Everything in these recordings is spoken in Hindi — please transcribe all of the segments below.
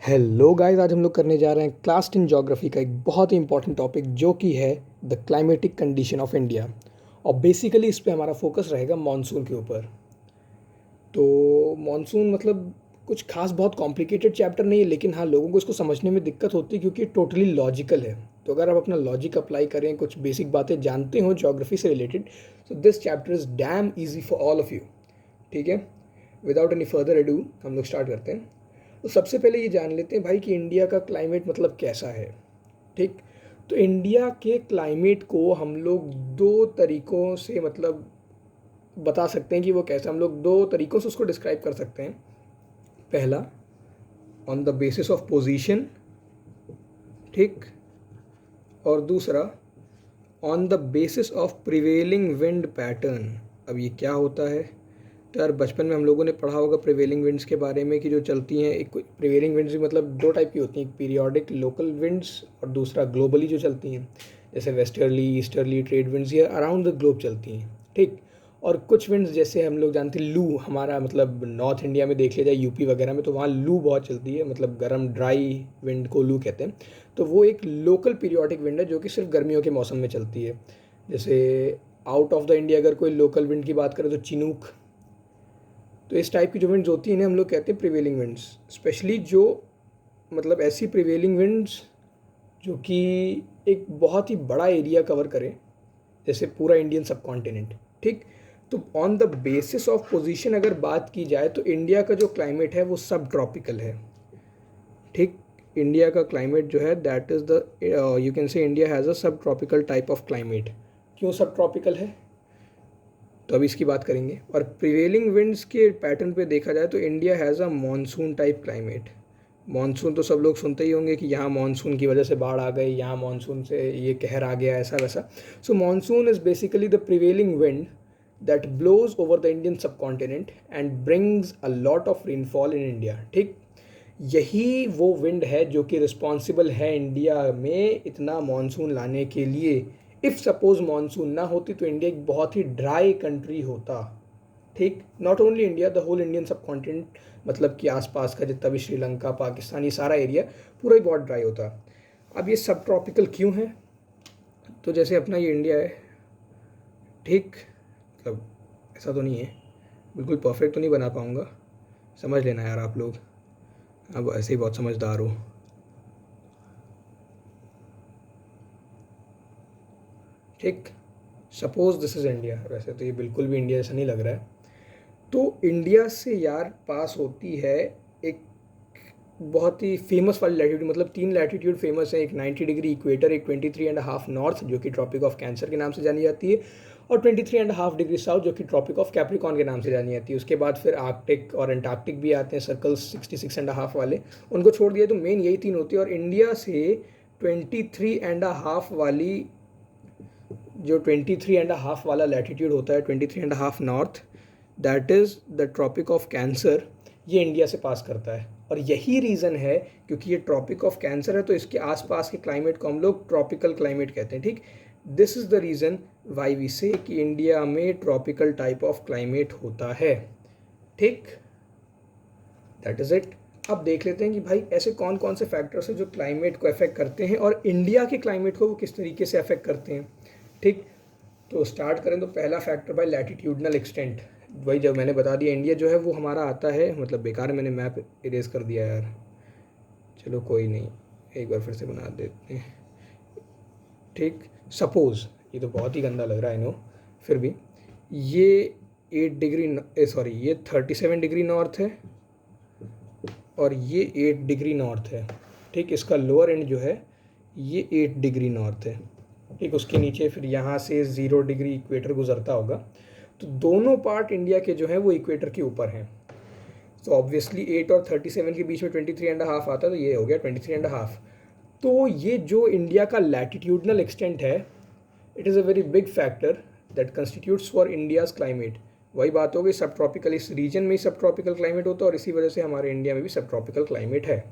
हेलो गाइस, आज हम लोग करने जा रहे हैं क्लास 10 ज्योग्राफी का एक बहुत ही इंपॉर्टेंट टॉपिक जो कि है the climatic condition of India. और बेसिकली इस पे हमारा फोकस रहेगा मॉनसून के ऊपर। तो मॉनसून मतलब कुछ खास बहुत कॉम्प्लिकेटेड चैप्टर नहीं है, लेकिन हाँ लोगों को इसको समझने में दिक्कत होती है क्योंकि ये टोटली लॉजिकल है। तो अगर आप अपना लॉजिक अप्लाई करें, कुछ बेसिक बातें जानते हो ज्योग्राफी से रिलेटेड, तो this chapter is dam easy for all of you. ठीक है, विदाउट एनी फर्दर एडू हम लोग स्टार्ट करते हैं। तो सबसे पहले ये जान लेते हैं भाई कि इंडिया का क्लाइमेट मतलब कैसा है। ठीक, तो इंडिया के क्लाइमेट को हम लोग दो तरीक़ों से मतलब बता सकते हैं कि वो कैसा, हम लोग दो तरीक़ों से उसको डिस्क्राइब कर सकते हैं। पहला, on the basis of position, ठीक, और दूसरा on the basis of prevailing wind pattern. अब ये क्या होता है? तो यार बचपन में हम लोगों ने पढ़ा होगा प्रिवेलिंग विंड्स के बारे में कि जो चलती हैं, एक प्रिवेलिंग विंड्स मतलब दो टाइप की होती हैं, एक पीरियोडिक लोकल विंड्स और दूसरा ग्लोबली जो चलती हैं, जैसे वेस्टर्ली ईस्टर्ली ट्रेड विंड्स ये अराउंड द ग्लोब चलती हैं। ठीक, और कुछ विंड्स जैसे हम लोग जानते हैं लू, हमारा मतलब नॉर्थ इंडिया में देख लिया जाए यूपी वगैरह में, तो वहाँ लू बहुत चलती है, मतलब गर्म ड्राई विंड को लू कहते हैं। तो वो एक लोकल पीरियोडिक विंड है जो कि सिर्फ गर्मियों के मौसम में चलती है। जैसे आउट ऑफ द इंडिया अगर कोई लोकल विंड की बात करें तो चिनूक। तो इस टाइप की जो विंड्स होती हैं इन्हें हम लोग कहते हैं प्रिवेलिंग विंड्स। स्पेशली जो मतलब ऐसी प्रिवेलिंग विंड्स जो कि एक बहुत ही बड़ा एरिया कवर करें, जैसे पूरा इंडियन सब कॉन्टिनेंट। ठीक, तो on the basis of position अगर बात की जाए तो इंडिया का जो क्लाइमेट है वो सब ट्रॉपिकल है। ठीक, इंडिया का क्लाइमेट जो है that is the you can say India has a सब ट्रॉपिकल टाइप ऑफ क्लाइमेट। क्यों सब ट्रॉपिकल है, तो अभी इसकी बात करेंगे। और प्रिवेलिंग विंड्स के पैटर्न पे देखा जाए तो India has a monsoon type climate. Monsoon तो सब लोग सुनते ही होंगे कि यहाँ मानसून की वजह से बाढ़ आ गई, यहाँ मानसून से ये कहर आ गया, ऐसा वैसा। So monsoon is basically the prevailing wind that blows over the Indian subcontinent and brings a lot of rainfall in India. ठीक, यही वो विंड है जो कि रिस्पॉन्सिबल है इंडिया में इतना मानसून लाने के लिए। इफ़ सपोज मानसून ना होती तो इंडिया एक बहुत ही ड्राई कंट्री होता। ठीक, not only India, the whole Indian subcontinent, मतलब कि आसपास का जितना भी श्रीलंका पाकिस्तान ये सारा एरिया पूरा ही बहुत ड्राई होता। अब ये सब ट्रॉपिकल क्यों है? तो जैसे अपना ये इंडिया है, ठीक, मतलब ऐसा तो नहीं है, बिल्कुल परफेक्ट तो नहीं बना पाऊँगा, समझ लेना यार आप लोग, अब ऐसे ही बहुत समझदार हो। ठीक, सपोज दिस इज़ इंडिया, वैसे तो ये बिल्कुल भी इंडिया जैसा नहीं लग रहा है। तो इंडिया से यार पास होती है एक बहुत ही फेमस वाली लैटिट्यूड, मतलब तीन लैटिट्यूड फेमस है, एक 90 डिग्री इक्वेटर, एक 23.5 नॉर्थ जो कि ट्रॉपिक ऑफ कैंसर के नाम से जानी जाती है, और 23.5 डिग्री साउथ जो कि ट्रॉपिक ऑफ कैप्रिकॉन के नाम से जानी जाती है। उसके बाद फिर आर्कटिक और एंटार्क्टिक भी आते हैं, सर्कल्स 66.5 वाले, उनको छोड़ दिया तो मेन यही तीन होती है। और इंडिया से 23.5 वाली, जो 23.5 वाला लैटिट्यूड होता है, 23.5 north, that is the Tropic of Cancer, ये इंडिया से पास करता है। और यही रीज़न है क्योंकि ये ट्रॉपिक ऑफ कैंसर है तो इसके आसपास के क्लाइमेट को हम लोग ट्रॉपिकल क्लाइमेट कहते हैं। ठीक, this is the reason why we say कि इंडिया में ट्रॉपिकल टाइप ऑफ क्लाइमेट होता है। ठीक, दैट इज़ इट। अब देख लेते हैं कि भाई ऐसे कौन कौन से फैक्टर्स हैं जो क्लाइमेट को अफेक्ट करते हैं और इंडिया के क्लाइमेट को वो किस तरीके से अफेक्ट करते हैं। ठीक, तो स्टार्ट करें तो पहला फैक्टर भाई लैटिट्यूडनल एक्सटेंट। वही जब मैंने बता दिया इंडिया जो है वो हमारा आता है, मतलब बेकार मैंने मैप इरेज कर दिया यार, चलो कोई नहीं, एक बार फिर से बना देते हैं। ठीक, सपोज़ ये तो बहुत ही गंदा लग रहा है नो, फिर भी ये 8 डिग्री सॉरी ये 37 डिग्री नॉर्थ है और ये 8 डिग्री नॉर्थ है। ठीक, इसका लोअर एंड जो है ये 8 डिग्री नॉर्थ है। ठीक, उसके नीचे फिर यहाँ से 0 डिग्री इक्वेटर गुजरता होगा, तो दोनों पार्ट इंडिया के जो हैं वो इक्वेटर के ऊपर हैं। तो ऑब्वियसली 8 और 37 के बीच में 23.5 आता है, तो ये हो गया 23.5। तो ये जो इंडिया का लैटिट्यूडनल एक्सटेंट है, it is a very big factor that constitutes for India's climate. वही बात हो गई, सब ट्रॉपिकल, इस रीजन में ही सब ट्रॉपिकल क्लाइमेट होता है और इसी वजह से हमारे इंडिया में भी सब ट्रॉपिकल क्लाइमेट है।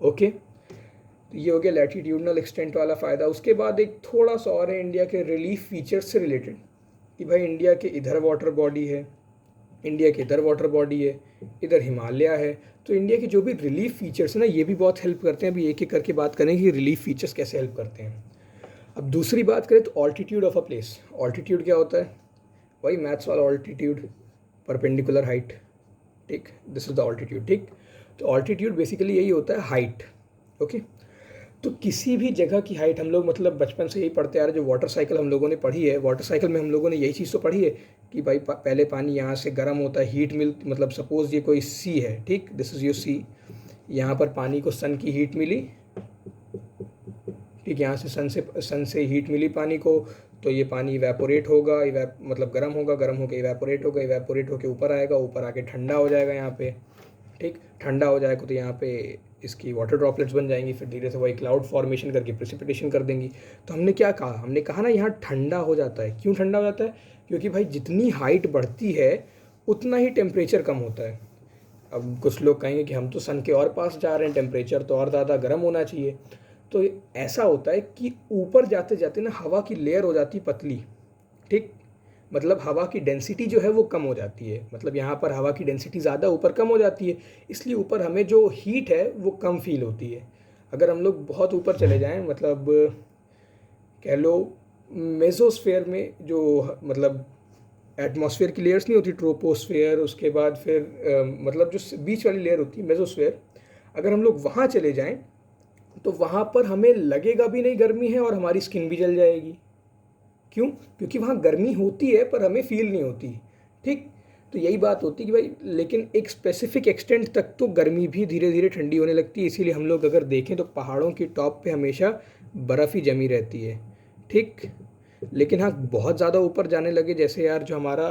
ओके, तो ये हो गया लैटिट्यूडनल एक्सटेंट वाला फ़ायदा। उसके बाद एक थोड़ा सा और है इंडिया के रिलीफ फीचर्स से रिलेटेड, कि भाई इंडिया के इधर वाटर बॉडी है, इंडिया की इधर वाटर बॉडी है, इधर हिमालय है। तो इंडिया के जो भी रिलीफ फीचर्स हैं ना, ये भी बहुत हेल्प करते हैं। अभी एक एक करके बात करें कि रिलीफ फीचर्स कैसे हेल्प करते हैं। अब दूसरी बात करें तो altitude of a place. Altitude क्या होता है? वही मैथ्स वाला ऑल्टीट्यूड, परपेंडिकुलर हाइट, ठीक, दिस इज द ऑल्टीट्यूड, ठीक। तो ऑल्टीट्यूड बेसिकली यही होता है, हाइट, ओके। तो किसी भी जगह की हाइट हम लोग मतलब बचपन से यही पढ़ते आ रहे, जो वाटर साइकिल हम लोगों ने पढ़ी है, वाटर साइकिल में हम लोगों ने यही चीज़ तो पढ़ी है कि भाई पहले पानी यहाँ से गर्म होता है, हीट मिल, मतलब सपोज ये कोई सी है, ठीक, दिस इज़ योर सी। यहाँ पर पानी को सन की हीट मिली, ठीक, यहाँ से सन से हीट मिली पानी को, तो ये पानी इवेपोरेट होगा, मतलब गर्म होगा, गर्म होकर इवेपोरेट होगा, इवेपोरेट होकर ऊपर आएगा, ऊपर आके ठंडा हो जाएगा यहाँ पे, ठीक। ठंडा हो जाएगा तो यहाँ पे इसकी वाटर ड्रॉपलेट्स बन जाएंगी, फिर धीरे से वही क्लाउड फॉर्मेशन करके प्रेसिपिटेशन कर देंगी। तो हमने क्या कहा? हमने कहा ना यहाँ ठंडा हो जाता है। क्यों ठंडा हो जाता है? क्योंकि भाई जितनी हाइट बढ़ती है उतना ही टेम्परेचर कम होता है। अब कुछ लोग कहेंगे कि हम तो सन के और पास जा रहे हैं, टेम्परेचर तो और ज़्यादा गर्म होना चाहिए। तो ऐसा होता है कि ऊपर जाते जाते ना हवा की लेयर हो जाती पतली, ठीक, मतलब हवा की डेंसिटी जो है वो कम हो जाती है। मतलब यहाँ पर हवा की डेंसिटी ज़्यादा, ऊपर कम हो जाती है, इसलिए ऊपर हमें जो हीट है वो कम फील होती है। अगर हम लोग बहुत ऊपर चले जाएं, मतलब कह लो मेसोस्फेयर में, जो मतलब एटमॉस्फेयर की लेयर्स नहीं होती, ट्रोपोस्फेयर, उसके बाद फिर मतलब जो बीच वाली लेयर होती है मेसोस्फेयर, अगर हम लोग वहाँ चले जाएं तो वहाँ पर हमें लगेगा भी नहीं गर्मी है और हमारी स्किन भी जल जाएगी। क्यों? क्योंकि वहाँ गर्मी होती है पर हमें फील नहीं होती, ठीक। तो यही बात होती है कि भाई, लेकिन एक स्पेसिफिक एक्सटेंट तक तो गर्मी भी धीरे धीरे ठंडी होने लगती है। इसीलिए हम लोग अगर देखें तो पहाड़ों की टॉप पे हमेशा बर्फ़ ही जमी रहती है, ठीक। लेकिन हाँ, बहुत ज़्यादा ऊपर जाने लगे, जैसे यार जो हमारा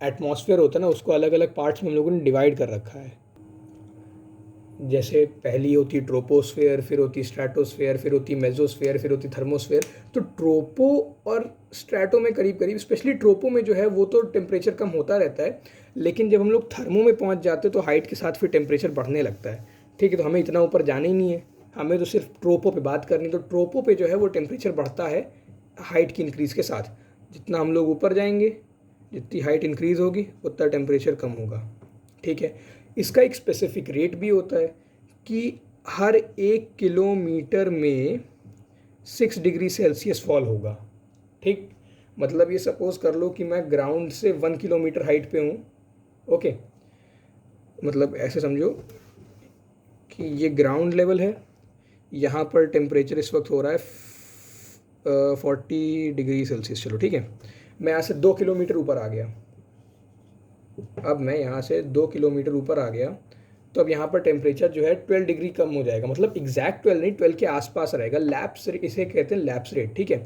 एटमॉस्फेयर होता है ना, उसको अलग अलग पार्ट्स में हम लोगों ने डिवाइड कर रखा है। जैसे पहली होती ट्रोपोस्फेयर, फिर होती स्ट्रेटोस्फेयर, फिर होती मेसोस्फेयर, फिर होती थर्मोस्फेयर। तो ट्रोपो और स्ट्रेटो में करीब करीब, स्पेशली ट्रोपो में जो है वो तो टेम्परेचर कम होता रहता है, लेकिन जब हम लोग थर्मो में पहुंच जाते हैं तो हाइट के साथ फिर टेम्परेचर बढ़ने लगता है, ठीक है। तो हमें इतना ऊपर जाना ही नहीं है, हमें तो सिर्फ ट्रोपो पे बात करनी। तो ट्रोपो पे जो है वो टेम्परेचर बढ़ता है हाइट की इंक्रीज़ के साथ। जितना हम लोग ऊपर जाएंगे, जितनी हाइट इंक्रीज़ होगी उतना टेम्परेचर कम होगा, ठीक है। इसका एक स्पेसिफिक रेट भी होता है कि हर 1 किलोमीटर में 6 डिग्री सेल्सियस फॉल होगा, ठीक। मतलब ये सपोज़ कर लो कि मैं ग्राउंड से 1 किलोमीटर हाइट पे हूँ, ओके। मतलब ऐसे समझो कि ये ग्राउंड लेवल है, यहाँ पर टेम्परेचर इस वक्त हो रहा है 40 डिग्री सेल्सियस, चलो ठीक है। मैं यहाँ से 2 किलोमीटर ऊपर आ गया, अब मैं यहाँ से 2 किलोमीटर ऊपर आ गया, तो अब यहाँ पर टेम्परेचर जो है 12 डिग्री कम हो जाएगा। मतलब एग्जैक्ट 12 नहीं, 12 के आसपास रहेगा। लैप्स, इसे कहते हैं लैप्स रेट, ठीक है।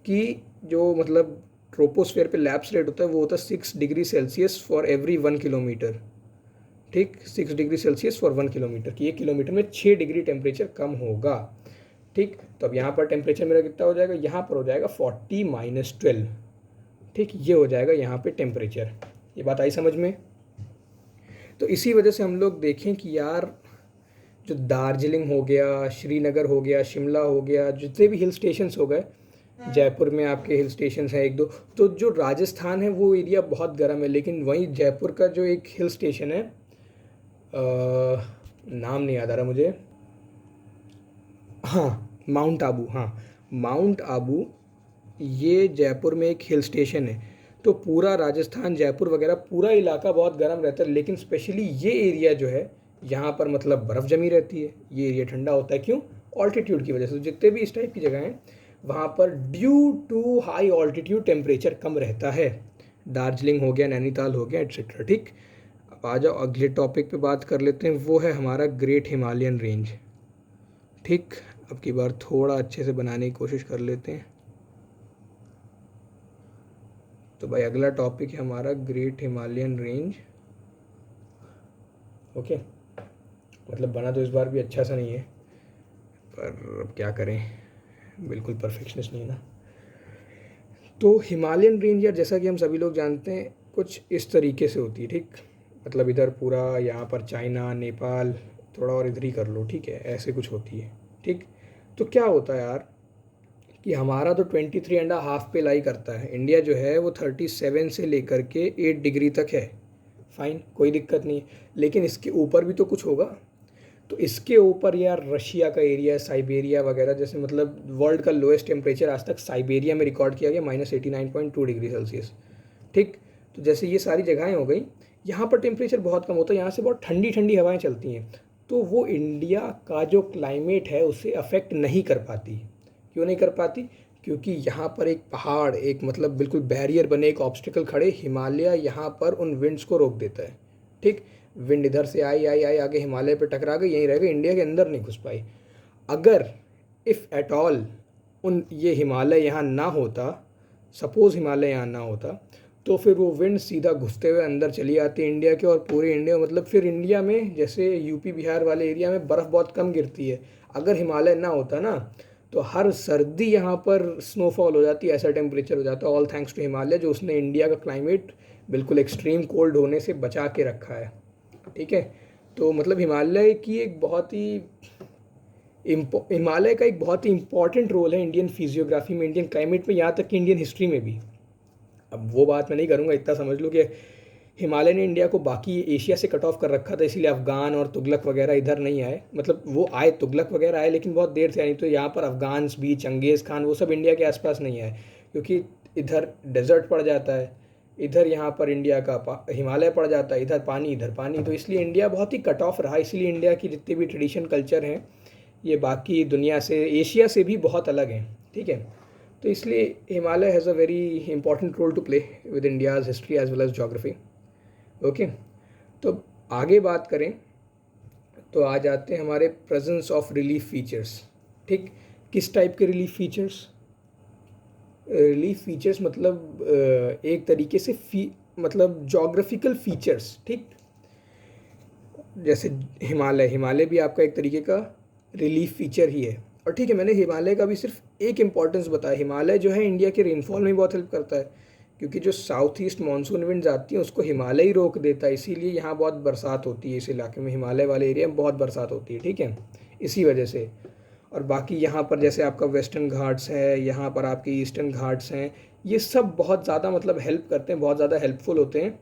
कि जो मतलब ट्रोपोस्फेयर पे लैप्स रेट होता है वो होता है 6 degree Celsius for every 1 kilometre, ठीक। 6 डिग्री सेल्सियस फॉर 1 किलोमीटर, कि 1 किलोमीटर में 6 डिग्री टेम्परेचर कम होगा, ठीक। तो अब यहाँ पर टेम्परेचर मेरा कितना हो जाएगा? यहाँ पर हो जाएगा 40 - 12, ठीक। ये हो जाएगा यहाँ पे टेम्परेचर। ये बात आई समझ में? तो इसी वजह से हम लोग देखें कि यार जो दार्जिलिंग हो गया, श्रीनगर हो गया, शिमला हो गया, जितने भी हिल स्टेशंस हो गए, जयपुर में आपके हिल स्टेशंस हैं एक दो, तो जो राजस्थान है वो एरिया बहुत गर्म है, लेकिन वहीं जयपुर का जो एक हिल स्टेशन है, नाम नहीं याद आ रहा मुझे, हाँ माउंट आबू, हाँ माउंट आबू, ये जयपुर में एक हिल स्टेशन है। तो पूरा राजस्थान, जयपुर वगैरह पूरा इलाका बहुत गर्म रहता है, लेकिन स्पेशली ये एरिया जो है यहाँ पर मतलब बर्फ़ जमी रहती है, ये एरिया ठंडा होता है। क्यों? ऑल्टीट्यूड की वजह से। जितने भी इस टाइप की जगह हैं वहाँ पर due to high altitude temperature कम रहता है। दार्जिलिंग हो गया, नैनीताल हो गया, एट्सेट्रा, ठीक। अब आ जाओ अगले टॉपिक पे बात कर लेते हैं, वो है हमारा ग्रेट हिमालयन रेंज, ठीक। अब की बार थोड़ा अच्छे से बनाने की कोशिश कर लेते हैं। तो भाई अगला टॉपिक है हमारा ग्रेट हिमालयन रेंज, ओके। मतलब बना तो इस बार भी अच्छा सा नहीं है, पर अब क्या करें, बिल्कुल परफेक्शनिस्ट नहीं ना। तो हिमालयन रेंज यार, जैसा कि हम सभी लोग जानते हैं, कुछ इस तरीके से होती है, ठीक। मतलब इधर पूरा यहाँ पर चाइना, नेपाल, थोड़ा और इधर ही कर लो, ठीक है, ऐसे कुछ होती है, ठीक। तो क्या होता है यार कि हमारा तो 23.5 पे लाई करता है। इंडिया जो है वो 37 से लेकर के 8 डिग्री तक है, फ़ाइन, कोई दिक्कत नहीं है, लेकिन इसके ऊपर भी तो कुछ होगा। तो इसके ऊपर यार रशिया का एरिया, साइबेरिया वगैरह, जैसे मतलब वर्ल्ड का लोएस्ट टेम्परेचर आज तक साइबेरिया में रिकॉर्ड किया गया -89.2 डिग्री सेल्सियस। ठीक, तो जैसे ये सारी जगहें हो गई, यहाँ पर टेम्परेचर बहुत कम होता है, यहाँ से बहुत ठंडी ठंडी हवाएं चलती हैं, तो वो इंडिया का जो क्लाइमेट है उसे अफेक्ट नहीं कर पाती। क्यों नहीं कर पाती? क्योंकि यहाँ पर एक पहाड़, एक मतलब बिल्कुल बैरियर बने, एक ऑब्स्टिकल खड़े, हिमालय यहाँ पर उन विंड्स को रोक देता है। ठीक, विंड इधर से आई आई आई आगे हिमालय पे टकरा गई, यहीं रह गई, इंडिया के अंदर नहीं घुस पाई। अगर इफ़ एट ऑल उन ये हिमालय यहाँ ना होता, सपोज़ हिमालय यहाँ ना होता, तो फिर वो विंड सीधा घुसते हुए अंदर चली आती इंडिया के, और पूरे इंडिया मतलब फिर इंडिया में जैसे यूपी बिहार वाले एरिया में बर्फ़ बहुत कम गिरती है, अगर हिमालय ना होता ना तो हर सर्दी यहाँ पर स्नोफॉल हो जाती है, ऐसा टेम्परेचर हो जाता है। ऑल थैंक्स टू हिमालय, जो उसने इंडिया का क्लाइमेट बिल्कुल एक्सट्रीम कोल्ड होने से बचा के रखा है। ठीक है, तो मतलब हिमालय की एक बहुत ही हिमालय का एक बहुत ही इंपॉर्टेंट रोल है इंडियन फिजियोग्राफी में, इंडियन क्लाइमेट में, यहाँ तक कि इंडियन हिस्ट्री में भी। अब वो बात मैं नहीं करूँगा, इतना समझ लो कि हिमालय ने इंडिया को बाकी एशिया से कट ऑफ कर रखा था, इसीलिए अफ़गान और तुगलक वगैरह इधर नहीं आए। मतलब वो आए, तुगलक वगैरह आए, लेकिन बहुत देर से आए, नहीं तो यहाँ पर अफ़गान भी, चंगेज़ खान, वो सब इंडिया के आसपास नहीं आए, क्योंकि इधर डेजर्ट पड़ जाता है, इधर यहाँ पर इंडिया का हिमालय पड़ जाता है, इधर पानी, तो इसलिए इंडिया बहुत ही कट ऑफ रहा। इसलिए इंडिया की जितने भी ट्रेडिशन कल्चर हैं ये बाकी दुनिया से, एशिया से भी बहुत अलग हैं। ठीक है, तो इसलिए Himalaya has a very important role to play with India's history as well as geography. Okay, तो आगे बात करें तो आ जाते हैं हमारे प्रेजेंस ऑफ रिलीफ फीचर्स। ठीक, किस टाइप के रिलीफ फीचर्स? रिलीफ फीचर्स मतलब एक तरीके से मतलब जोग्राफिकल फीचर्स। ठीक, जैसे हिमालय भी आपका एक तरीके का रिलीफ फीचर ही है। और ठीक है, मैंने हिमालय का भी सिर्फ एक इम्पॉर्टेंस बताया। हिमालय जो है इंडिया के रेनफॉल में बहुत हेल्प करता है, क्योंकि जो साउथ ईस्ट मानसून विंड्स आती हैं उसको हिमालय ही रोक देता है, इसीलिए यहाँ बहुत बरसात होती है, इस इलाके में, हिमालय वाले एरिया में बहुत बरसात होती है। ठीक है, इसी वजह से। और बाकी यहाँ पर जैसे आपका वेस्टर्न घाट्स है, यहाँ पर आपके ईस्टर्न घाट्स हैं, ये सब बहुत ज़्यादा मतलब हेल्प करते हैं, बहुत ज़्यादा हेल्पफुल होते हैं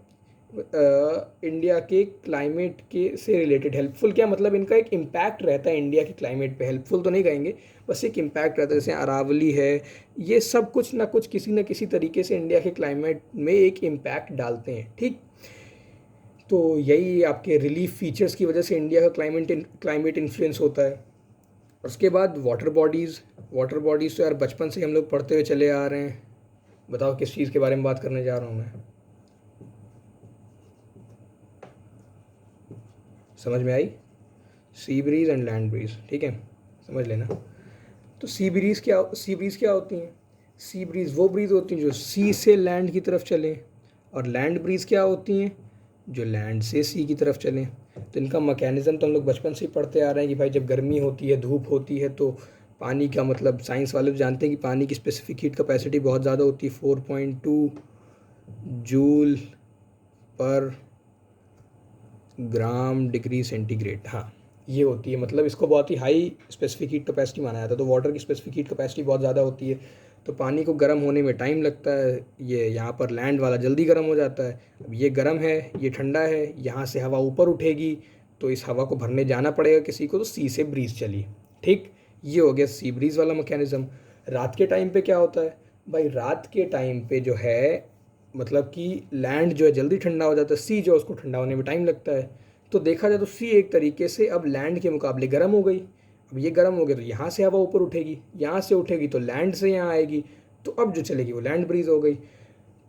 इंडिया के क्लाइमेट के से रिलेटेड। हेल्पफुल क्या मतलब, इनका एक इम्पैक्ट रहता है इंडिया के क्लाइमेट पे, हेल्पफुल तो नहीं कहेंगे, बस एक इम्पैक्ट रहता है। जैसे अरावली है, ये सब कुछ ना कुछ किसी न किसी तरीके से इंडिया के क्लाइमेट में एक इम्पैक्ट डालते हैं। ठीक, तो यही आपके रिलीफ फीचर्स की वजह से इंडिया का क्लाइमेट इन्फ्लुएंस होता है। उसके बाद वाटर बॉडीज़ तो यार बचपन से हम लोग पढ़ते हुए चले आ रहे हैं। बताओ किस चीज़ के बारे में बात करने जा रहा हूँ मैं? समझ में आई? सी ब्रीज़ एंड लैंड ब्रीज़। ठीक है, समझ लेना। तो सी ब्रीज़ क्या होती हैं? सी ब्रीज़ वो ब्रीज़ होती हैं जो सी से लैंड की तरफ चलें, और लैंड ब्रीज़ क्या होती हैं? जो लैंड से सी की तरफ चलें। तो इनका मैकेनिज़्म तो हम लोग बचपन से ही पढ़ते आ रहे हैं कि भाई जब गर्मी होती है, धूप होती है, तो पानी का मतलब, साइंस वाले जानते हैं कि पानी की स्पेसिफिक हीट कैपेसिटी बहुत ज़्यादा होती है, 4.2 जूल पर ग्राम डिग्री सेंटीग्रेड। हाँ, ये होती है, मतलब इसको बहुत ही हाई स्पेसिफिक हीट कैपेसिटी माना जाता है। तो वाटर की स्पेसिफिक हीट कैपेसिटी बहुत ज़्यादा होती है, तो पानी को गर्म होने में टाइम लगता है। ये यहाँ पर लैंड वाला जल्दी गर्म हो जाता है। अब ये गर्म है, ये ठंडा है, यहाँ से हवा ऊपर उठेगी, तो इस हवा को भरने जाना पड़ेगा किसी को, तो सी से ब्रीज़ चली। ठीक, ये हो गया सी ब्रीज़ वाला मैकेनिज़्म। रात के टाइम पे क्या होता है भाई? रात के टाइम पे जो है मतलब कि लैंड जो है जल्दी ठंडा हो जाता है, सी जो है उसको ठंडा होने में टाइम लगता है। तो देखा जाए तो सी एक तरीके से अब लैंड के मुकाबले गर्म हो गई। अब ये गर्म हो गया तो यहाँ से हवा ऊपर उठेगी, यहाँ से उठेगी तो लैंड से यहाँ आएगी, तो अब जो चलेगी वो लैंड ब्रीज़ हो गई।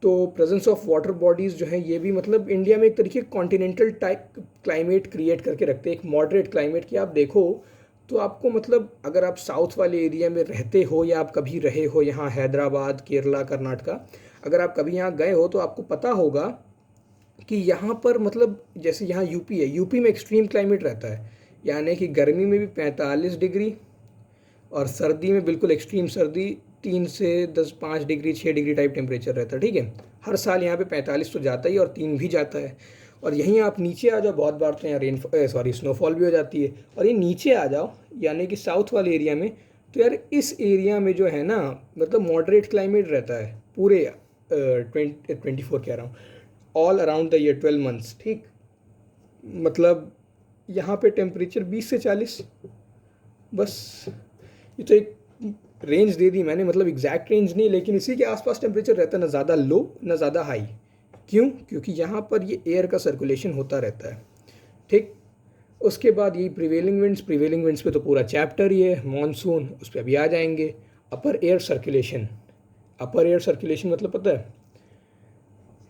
तो प्रेजेंस ऑफ वाटर बॉडीज़ जो है ये भी मतलब इंडिया में एक तरीके कॉन्टिनेंटल टाइप क्लाइमेट क्रिएट करके रखते हैं, एक मॉडरेट क्लाइमेट की। आप देखो तो आपको मतलब अगर आप साउथ वाले एरिया में रहते हो, या आप कभी रहे हो यहाँ हैदराबाद, केरला, कर्नाटका, अगर आप कभी यहाँ गए हो तो आपको पता होगा कि यहाँ पर मतलब जैसे यहाँ यूपी है, यूपी में एक्सट्रीम क्लाइमेट रहता है, यानी कि गर्मी में भी 45 डिग्री, और सर्दी में बिल्कुल एक्सट्रीम सर्दी, 3 से 5 डिग्री 6 डिग्री टाइप टेम्परेचर रहता है। ठीक है, हर साल यहाँ पे 45 तो जाता ही, और 3 भी जाता है। और यहीं आप नीचे आ जाओ, बहुत बार तो यहाँ स्नोफॉल भी हो जाती है। और ये नीचे आ जाओ यानी कि साउथ वाले एरिया में, तो यार इस एरिया में जो है ना मतलब मॉडरेट क्लाइमेट रहता है पूरे 24 कह रहा हूँ, all around the year 12 months, ठीक। मतलब यहाँ पे टेम्परेचर 20 से 40, बस। ये तो एक रेंज दे दी मैंने, मतलब एग्जैक्ट रेंज नहीं, लेकिन इसी के आसपास टेम्परेचर रहता है, ना ज़्यादा लो ना ज़्यादा हाई। क्यों? क्योंकि यहाँ पर ये एयर का सर्कुलेशन होता रहता है, ठीक। उसके बाद यही प्रिवेलिंग विंड्स पे तो पूरा चैप्टर ही है, मानसून, उस पर अभी आ जाएंगे। अपर एयर सर्कुलेशन, अपर एयर सर्कुलेशन मतलब पता है?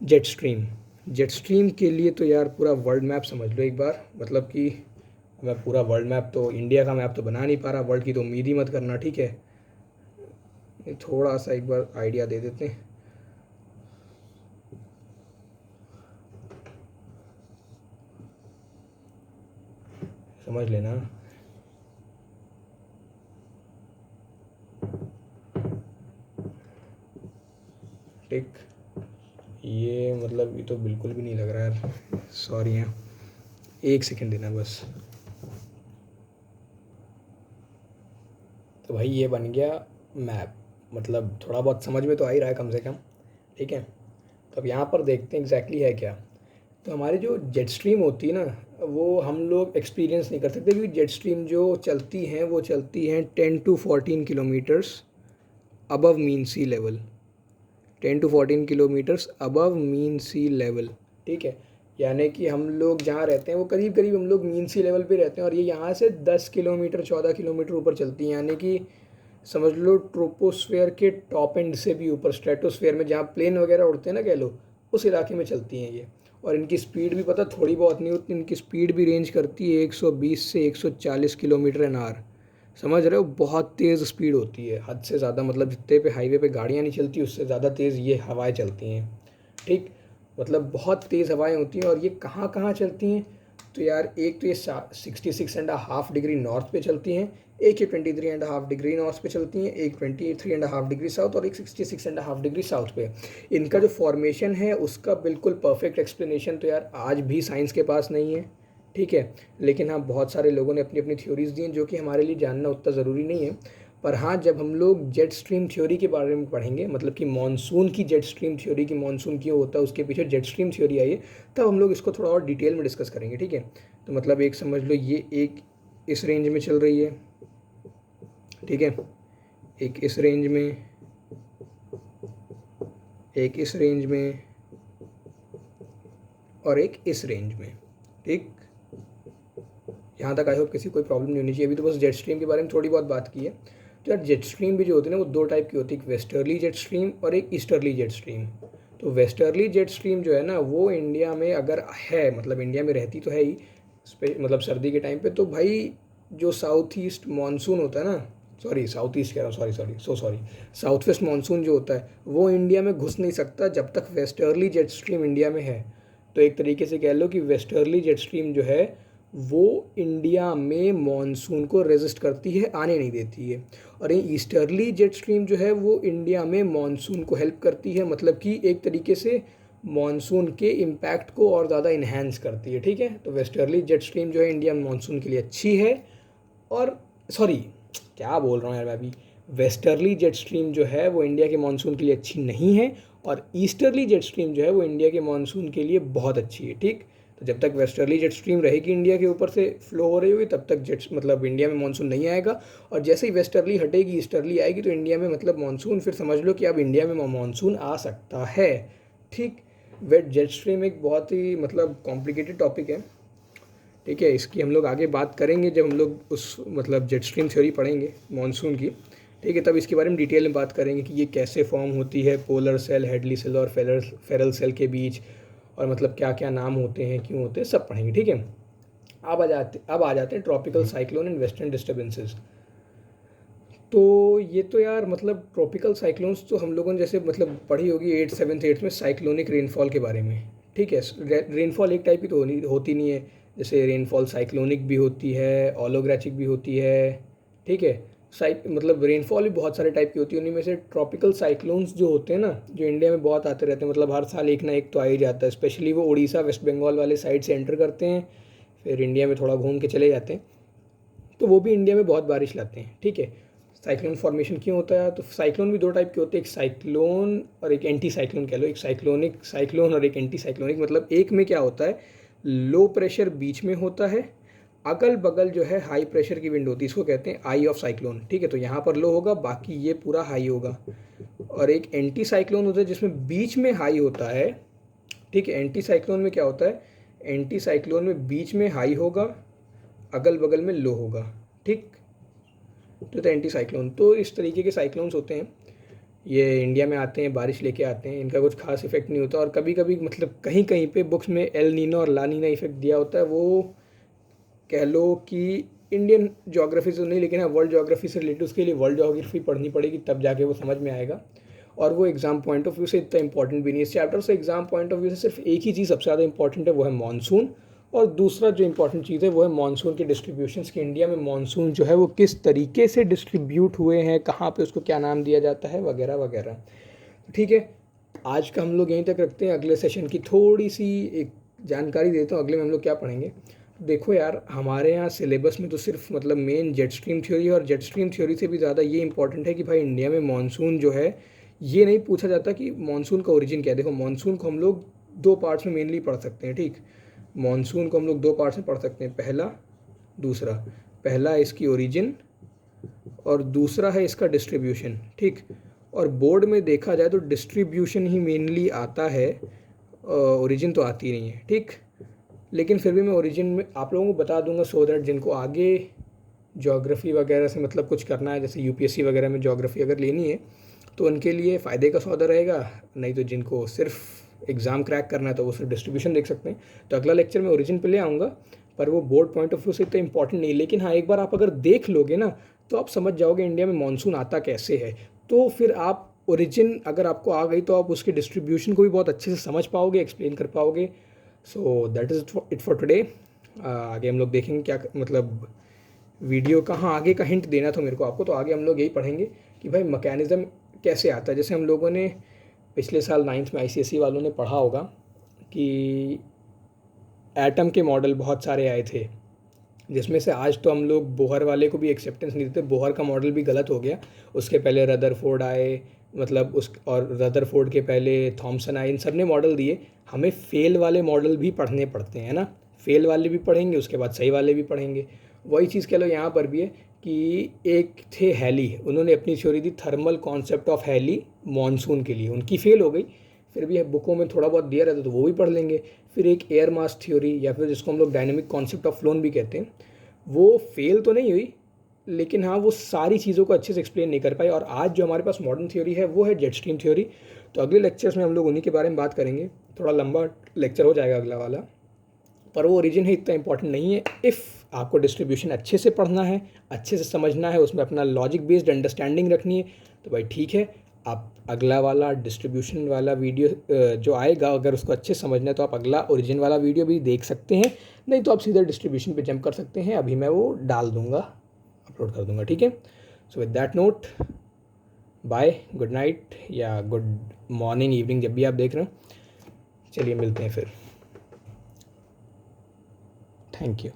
Jet stream. जेट स्ट्रीम के लिए तो यार पूरा वर्ल्ड मैप समझ लो एक बार, मतलब कि मैं पूरा वर्ल्ड मैप तो, इंडिया का मैप तो बना नहीं पा रहा, वर्ल्ड की तो उम्मीद ही मत करना, ठीक है। थोड़ा सा एक बार आइडिया दे देते हैं। समझ लेना। ठीक, ये मतलब ये तो बिल्कुल भी नहीं लग रहा यार, सॉरी है, एक सेकंड देना बस। तो भाई ये बन गया मैप, मतलब थोड़ा बहुत समझ में तो आ ही रहा है कम से कम, ठीक है। तो अब यहाँ पर देखते हैं एग्जैक्टली है क्या। तो हमारी जो जेट स्ट्रीम होती है ना, वो हम लोग एक्सपीरियंस नहीं कर सकते, क्योंकि जेट स्ट्रीम जो चलती हैं वो चलती हैं 10 to 14 kilometres above mean sea level, 10 to 14 kilometres above mean sea level, ठीक है। यानी कि हम लोग जहाँ रहते हैं वो करीब करीब हम लोग मीन सी लेवल पे रहते हैं, और ये यहाँ से 10 किलोमीटर 14 किलोमीटर ऊपर चलती हैं, यानी कि समझ लो ट्रोपोस्फेयर के टॉप एंड से भी ऊपर, स्ट्रेटोस्फेयर में जहाँ प्लेन वगैरह उड़ते हैं ना, कह लो, उस इलाके में चलती हैं ये। और इनकी स्पीड भी पता थोड़ी बहुत नहीं होती, इनकी स्पीड भी रेंज करती है 120 से 140 किलोमीटर एन आवर। समझ रहे हो? बहुत तेज़ स्पीड होती है, हद से ज़्यादा, मतलब जितने पे हाईवे पे गाड़ियाँ नहीं चलती उससे ज़्यादा तेज़ ये हवाएं चलती हैं, ठीक। मतलब बहुत तेज़ हवाएं होती हैं, और ये कहाँ कहाँ चलती हैं? तो यार एक तो ये 66.5 डिग्री नॉर्थ पे चलती हैं, एक ये 23.5 डिग्री नॉर्थ पे चलती हैं, एक 23.5 डिग्री साउथ, और एक 66.5 डिग्री साउथ पे। इनका जो फॉर्मेशन है उसका बिल्कुल परफेक्ट एक्सप्लेनेशन तो यार आज भी साइंस के पास नहीं है, ठीक है। लेकिन हाँ, बहुत सारे लोगों ने अपनी अपनी थ्योरीज दी हैं, जो कि हमारे लिए जानना उतना ज़रूरी नहीं है। पर हाँ, जब हम लोग जेट स्ट्रीम थ्योरी के बारे में पढ़ेंगे, मतलब कि मानसून की जेट स्ट्रीम थ्योरी, की मानसून क्यों होता है, उसके पीछे जेट स्ट्रीम थ्योरी आई है, तब हम लोग इसको थोड़ा और डिटेल में डिस्कस करेंगे, ठीक है। तो मतलब एक समझ लो, ये एक इस रेंज में चल रही है, ठीक है, एक इस रेंज में, एक इस रेंज में, और एक इस रेंज में, ठीक। यहाँ तक आई होप किसी कोई प्रॉब्लम नहीं होनी चाहिए। अभी तो बस जेट स्ट्रीम के बारे में थोड़ी बहुत बात की है। तो यार जेट स्ट्रीम भी जो होती है ना, वो दो टाइप की होती है, एक वेस्टर्ली जेट स्ट्रीम और एक ईस्टर्ली जेट स्ट्रीम। तो वेस्टर्ली जेट स्ट्रीम जो है ना, वो इंडिया में अगर है, मतलब इंडिया में रहती तो है ही, मतलब सर्दी के टाइम पे, तो भाई जो साउथ ईस्ट मानसून होता है ना, सॉरी साउथ ईस्ट कह रहा हूँ, सॉरी, साउथ वेस्ट मानसून जो होता है वो इंडिया में घुस नहीं सकता जब तक वेस्टर्ली जेट स्ट्रीम इंडिया में है। तो एक तरीके से कह लो कि वेस्टर्ली जेट स्ट्रीम जो है वो इंडिया में मॉनसून को रेजिस्ट करती है, आने नहीं देती है। और ये ईस्टर्ली जेट स्ट्रीम जो है वो इंडिया में मॉनसून को हेल्प करती है, मतलब कि एक तरीके से मॉनसून के इम्पैक्ट को और ज़्यादा इन्हेंस करती है, ठीक है। तो वेस्टर्ली जेट स्ट्रीम जो है इंडिया में मॉनसून के लिए अच्छी है, और सॉरी क्या बोल रहा हूँ यार मैं अभी, वेस्टर्ली जेट स्ट्रीम जो है वो इंडिया के मानसून के लिए अच्छी नहीं है, और ईस्टर्ली जेट स्ट्रीम जो है वो इंडिया के मानसून के लिए बहुत अच्छी है, ठीक। तो जब तक वेस्टर्ली जेट स्ट्रीम रहेगी इंडिया के ऊपर से फ्लो हो रही होगी, तब तक जेट मतलब इंडिया में मानसून नहीं आएगा। और जैसे ही वेस्टर्ली हटेगी, ईस्टर्ली आएगी, तो इंडिया में मतलब मानसून, फिर समझ लो कि अब इंडिया में मानसून आ सकता है, ठीक। वेट जेट स्ट्रीम एक बहुत ही मतलब कॉम्प्लिकेटेड टॉपिक है, ठीक है। इसकी हम लोग आगे बात करेंगे जब हम लोग उस मतलब जेट स्ट्रीम थ्योरी पढ़ेंगे मानसून की, ठीक है। तब इसके बारे में डिटेल में बात करेंगे कि ये कैसे फॉर्म होती है, पोलर सेल, हेडली सेल और फेरल सेल के बीच, और मतलब क्या क्या नाम होते हैं, क्यों होते हैं, सब पढ़ेंगे, ठीक है। अब आ जाते हैं tropical cyclone and western disturbances. तो ये तो यार मतलब ट्रॉपिकल साइक्लोन्स तो हम लोगों ने जैसे मतलब पढ़ी होगी 8th 7th 8th में, साइक्लोनिक रेनफॉल के बारे में, ठीक है। रेनफॉल एक टाइप की तो होती नहीं है, जैसे रेनफॉल साइक्लोनिक भी होती है, ओलोग्राचिक भी होती है, ठीक है। मतलब रेनफॉल भी बहुत सारे टाइप की होती है, उन्हीं में से ट्रॉपिकल साइक्लोन्स जो होते हैं ना, जो इंडिया में बहुत आते रहते हैं, मतलब हर साल एक ना एक तो आ ही जाता है, स्पेशली वो उड़ीसा वेस्ट बंगाल वाले साइड से एंटर करते हैं, फिर इंडिया में थोड़ा घूम के चले जाते हैं, तो वो भी इंडिया में बहुत बारिश लाते हैं, ठीक है। साइक्लोन फॉर्मेशन क्यों होता है? तो साइक्लोन भी दो टाइप के होते हैं, एक साइक्लोन और एक एंटी साइक्लोन कह लो। एक साइक्लोनिक साइक्लोन और एक एंटी साइक्लोनिक। मतलब एक में क्या होता है, लो प्रेशर बीच में होता है, अगल बगल जो है हाई प्रेशर की विंड होती है, इसको कहते हैं आई ऑफ साइक्लोन। ठीक है, तो यहाँ पर लो होगा, बाकी ये पूरा हाई होगा। और एक एंटी साइक्लोन होता है जिसमें बीच में हाई होता है। ठीक है, एंटी साइक्लोन में क्या होता है, एंटी साइक्लोन में बीच में हाई होगा, अगल बगल में लो होगा। ठीक, तो एंटी साइक्लोन। तो इस तरीके के साइक्लोन्स होते हैं, ये इंडिया में आते हैं, बारिश लेके आते हैं, इनका कुछ खास इफेक्ट नहीं होता। और कभी कभी मतलब कहीं कहीं पे बुक्स में एल नीनो और ला नीना इफेक्ट दिया होता है, वो कह लो कि इंडियन ज्योग्राफी से नहीं, लेकिन हाँ वर्ल्ड ज्योग्राफी से रिलेटेड, उसके लिए वर्ल्ड ज्योग्राफी पढ़नी पड़ेगी, तब जाके वो समझ में आएगा। और वो एग्जाम पॉइंट ऑफ व्यू से इतना इंपॉर्टेंट भी नहीं है इस चैप्टर से। एग्जाम पॉइंट ऑफ व्यू से सिर्फ एक ही चीज़ सबसे ज़्यादा इंपॉर्टेंट है, वो है मानसून। और दूसरा जो इंपॉर्टेंट चीज़ है वो है मानसून के डिस्ट्रीब्यूशंस की। इंडिया में मानसून जो है वो किस तरीके से डिस्ट्रीब्यूट हुए हैं, कहाँ पे उसको क्या नाम दिया जाता है, वगैरह वगैरह। ठीक है, आज का हम लोग यहीं तक रखते हैं। अगले सेशन की थोड़ी सी एक जानकारी देता हूँ, अगले में हम लोग क्या पढ़ेंगे। देखो यार, हमारे यहाँ सिलेबस में तो सिर्फ मतलब मेन जेट स्ट्रीम थ्योरी, और जेट स्ट्रीम थ्योरी से भी ज़्यादा ये इंपॉर्टेंट है कि भाई इंडिया में मानसून जो है, ये नहीं पूछा जाता कि मानसून का ओरिजिन क्या है। देखो, मानसून को हम लोग दो पार्ट्स में मेनली पढ़ सकते हैं। ठीक, मानसून को हम लोग दो पार्ट्स में पढ़ सकते हैं, पहला दूसरा। पहला है इसकी ओरिजिन और दूसरा है इसका डिस्ट्रीब्यूशन। ठीक, और बोर्ड में देखा जाए तो डिस्ट्रीब्यूशन ही मेनली आता है, ओरिजिन तो आती नहीं है। ठीक, लेकिन फिर भी मैं ओरिजिन में आप लोगों को बता दूंगा, सो दैट जिनको आगे ज्योग्राफी वगैरह से मतलब कुछ करना है, जैसे यूपीएससी वगैरह में ज्योग्राफी अगर लेनी है तो उनके लिए फ़ायदे का सौदा रहेगा। नहीं तो जिनको सिर्फ एग्ज़ाम क्रैक करना है तो वो सिर्फ डिस्ट्रीब्यूशन देख सकते हैं। तो अगला लेक्चर में ओरिजिन पे ले आऊँगा, पर वो बोर्ड पॉइंट ऑफ व्यू से इतना इंपॉर्टेंट नहीं। लेकिन हाँ, एक बार आप अगर देख लोगे ना तो आप समझ जाओगे इंडिया में मानसून आता कैसे है। तो फिर आप ओरिजिन अगर आपको आ गई तो आप उसके डिस्ट्रीब्यूशन को भी बहुत अच्छे से समझ पाओगे, एक्सप्लेन कर पाओगे। So that is it for today. आगे हम लोग देखेंगे क्या मतलब वीडियो का, हाँ आगे का हिंट देना था मेरे को आपको, तो आगे हम लोग यही पढ़ेंगे कि भाई मैकेनिज़्म कैसे आता है। जैसे हम लोगों ने पिछले साल 9th में आईसीएसई वालों ने पढ़ा होगा कि एटम के मॉडल बहुत सारे आए थे, जिसमें से आज तो हम लोग बोहर वाले को भी एक्सेप्टेंस नहीं देते। बोहर का मॉडल भी गलत हो गया। उसके पहले रदरफोर्ड आए, मतलब उस और रदरफोर्ड के पहले थॉमसन आए, इन सब ने मॉडल दिए। हमें फेल वाले मॉडल भी पढ़ने पड़ते हैं ना, फेल वाले भी पढ़ेंगे, उसके बाद सही वाले भी पढ़ेंगे। वही चीज़ कह लो यहाँ पर भी है कि एक थे हैली, उन्होंने अपनी थ्योरी दी thermal concept of Halley monsoon के लिए, उनकी फेल हो गई। फिर भी बुकों में थोड़ा बहुत दिया रहता तो वो भी पढ़ लेंगे। फिर एक एयर मास थ्योरी, या फिर जिसको हम लोग डायनेमिक कॉन्सेप्ट ऑफ फ्लोन भी कहते हैं, वो फेल तो नहीं हुई, लेकिन हाँ वो सारी चीज़ों को अच्छे से एक्सप्लेन नहीं कर पाई। और आज जो हमारे पास मॉडर्न थ्योरी है वो है जेट स्ट्रीम थ्योरी। तो अगले लेक्चर्स में हम लोग उन्हीं के बारे में बात करेंगे। थोड़ा लंबा लेक्चर हो जाएगा अगला वाला, पर वो ओरिजिन है इतना इंपॉर्टेंट नहीं है। इफ़ आपको डिस्ट्रीब्यूशन अच्छे से पढ़ना है, अच्छे से समझना है, उसमें अपना लॉजिक बेस्ड अंडरस्टैंडिंग रखनी है, तो भाई ठीक है, आप अगला वाला डिस्ट्रीब्यूशन वाला वीडियो जो आएगा, अगर उसको अच्छे से समझना है तो आप अगला ओरिजिन वाला वीडियो भी देख सकते हैं। नहीं तो आप सीधा डिस्ट्रीब्यूशन पे जंप कर सकते हैं। अभी मैं वो डाल दूंगा, अपलोड कर दूंगा। ठीक है, so with that note, bye, good night या गुड मॉर्निंग, इवनिंग, जब भी आप देख रहे हो। चलिए मिलते हैं फिर। Thank you.